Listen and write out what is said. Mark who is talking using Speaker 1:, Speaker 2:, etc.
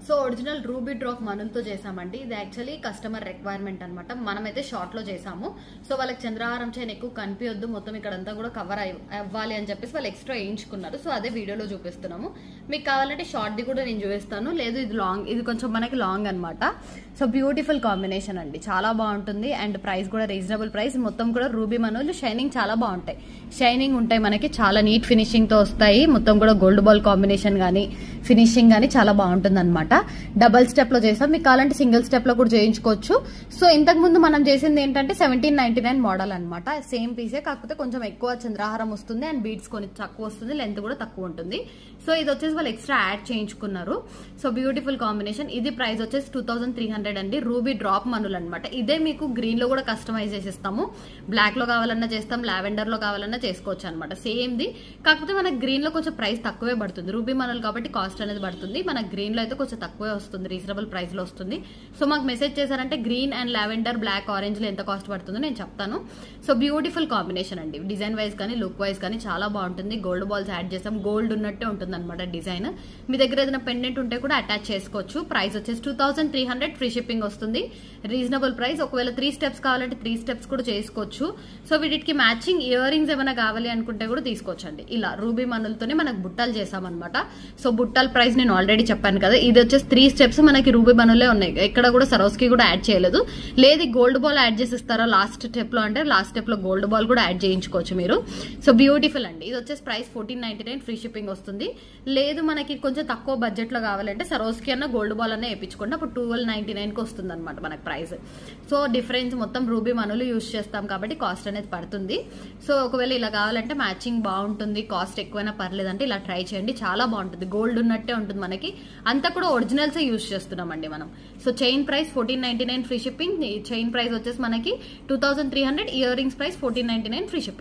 Speaker 1: So original ruby drop మనులతో చేసామండి. ఇది actually customer requirement అనమాట. మనమైతే షార్ట్ లో చేసాము. సో వాళ్ళకి చంద్రహారం చైన్ ఎక్కువ కనిపించొద్దు, మొత్తం ఇక్కడంతా కూడా కవర్ అవ్వాలి అని చెప్పేసి వాళ్ళు ఎక్స్ట్రా వేయించుకున్నారు. సో అదే వీడియోలో చూపిస్తున్నాము. మీకు కావాలంటే షార్ట్ ది కూడా నేను చూపిస్తాను. లేదు ఇది లాంగ్, ఇది కొంచెం మనకి లాంగ్ అనమాట. సో బ్యూటిఫుల్ కాంబినేషన్ అండి, చాలా బాగుంటుంది. అండ్ ప్రైస్ కూడా రీజనబుల్ ప్రైస్. మొత్తం కూడా రూబీ మనులు షైనింగ్ చాలా బాగుంటాయి, షైనింగ్ ఉంటాయి మనకి, చాలా నీట్ ఫినిషింగ్ తో వస్తాయి. మొత్తం కూడా గోల్డ్ బాల్ కాంబినేషన్ గానీ ఫినిషింగ్ గానీ చాలా బాగుంటుంది అనమాట. డబల్ స్టెప్ లో చేసాం, మీకు కావాలంటే సింగిల్ స్టెప్ లో కూడా చేయించుకోవచ్చు. సో ఇంతకు ముందు మనం చేసింది ఏంటంటే 1799 మోడల్ అనమాట. సేమ్ పీసే, కాకపోతే కొంచెం ఎక్కువ చంద్రహారం వస్తుంది అండ్ బీడ్స్ కొన్ని తక్కువ వస్తుంది, లెంత్ కూడా తక్కువ ఉంటుంది. సో ఇది వచ్చేసి వాళ్ళు ఎక్స్ట్రా యాడ్ చేయించుకున్నారు. So beautiful combination. ఇది ప్రైస్ వచ్చేసి 2300 అండి. రూబీ డ్రాప్ మనులు అనమాట. ఇదే మీకు గ్రీన్ లో కూడా కస్టమైజ్ చేసిస్తాము, బ్లాక్ లో కావాలన్నా చేస్తాం, లావెండర్ లో కావాలన్నా చేసుకోవచ్చు అనమాట. సేమ్ ది, కాకపోతే మనకి గ్రీన్ లో కొంచెం ప్రైస్ తక్కువే పడుతుంది. రూబీ మనులు కాబట్టి కాస్ట్ అనేది పడుతుంది. మన గ్రీన్ లో అయితే కొంచెం తక్కువే వస్తుంది, రీజనబుల్ ప్రైస్ లో వస్తుంది. సో మాకు మెసేజ్ చేశారంటే green and lavender, black, orange లో ఎంత కాస్ట్ పడుతుందో నేను చెప్తాను. సో బ్యూటిఫుల్ కాంబినేషన్ అండి. డిజైన్ వైజ్ కానీ లుక్ వైజ్ కానీ చాలా బాగుంటుంది. గోల్డ్ బాల్స్ యాడ్ చేసాం, గోల్డ్ ఉన్నట్టే ఉంటుంది అనమాట డిజైన్. మీ దగ్గర ఏదైనా పెండెంట్ ఉంటే కూడా అటాచ్ చేసుకోవచ్చు. ప్రైస్ వచ్చేసి 2300, ఫ్రీ షిప్పింగ్ వస్తుంది. Reasonable price. ఒకవేళ 3 స్టెప్స్ కావాలంటే 3 స్టెప్స్ కూడా చేసుకోవచ్చు. సో వీటికి మ్యాచింగ్ ఇయర్ రింగ్స్ ఏమైనా కావాలి అనుకుంటే కూడా తీసుకోవచ్చండి. ఇలా రూబీ మనులతోనే మనకు బుట్టలు చేసామన్నమాట. సో బుట్టల ప్రైస్ నేను ఆల్రెడీ చెప్పాను కదా. ఇది వచ్చేసి 3 స్టెప్స్ మనకి రూబీ మనులే ఉన్నాయి, ఎక్కడ కూడా సరోస్కి కూడా యాడ్ చేయలేదు. లేదు గోల్డ్ బాల్ యాడ్ చేసి ఇస్తారా లాస్ట్ స్టెప్ లో అంటే లాస్ట్ స్టెప్ లో గోల్డ్ బాల్ కూడా యాడ్ చేయించుకోవచ్చు మీరు. సో బ్యూటిఫుల్ అండి. ఇది వచ్చేసి ప్రైస్ 1499, ఫ్రీ షిప్పింగ్ వస్తుంది. లేదు మనకి కొంచెం తక్కువ బడ్జెట్ లో కావాలంటే సరోస్కి అన్న గోల్డ్ బాల్ అన్న వేయించుకోండి, అప్పుడు 1299 కి వస్తుంది అనమాట మనకి ప్రైస్. సో డిఫరెన్స్ మొత్తం రూబీ మనులు యూజ్ చేస్తాం కాబట్టి కాస్ట్ అనేది పడుతుంది. సో ఒకవేళ ఇలా కావాలంటే మ్యాచింగ్ బాగుంటుంది, కాస్ట్ ఎక్కువైనా పర్లేదంటే ఇలా ట్రై చేయండి, చాలా బాగుంటుంది. గోల్డ్ ఉన్నట్టే ఉంటుంది మనకి, అంతా కూడా ఒరిజినల్సే యూజ్ చేస్తున్నామండి మనం. So chain price 1499, free shipping. Chain price వచ్చేసి మనకి 2300, ear rings price 1499, free shipping.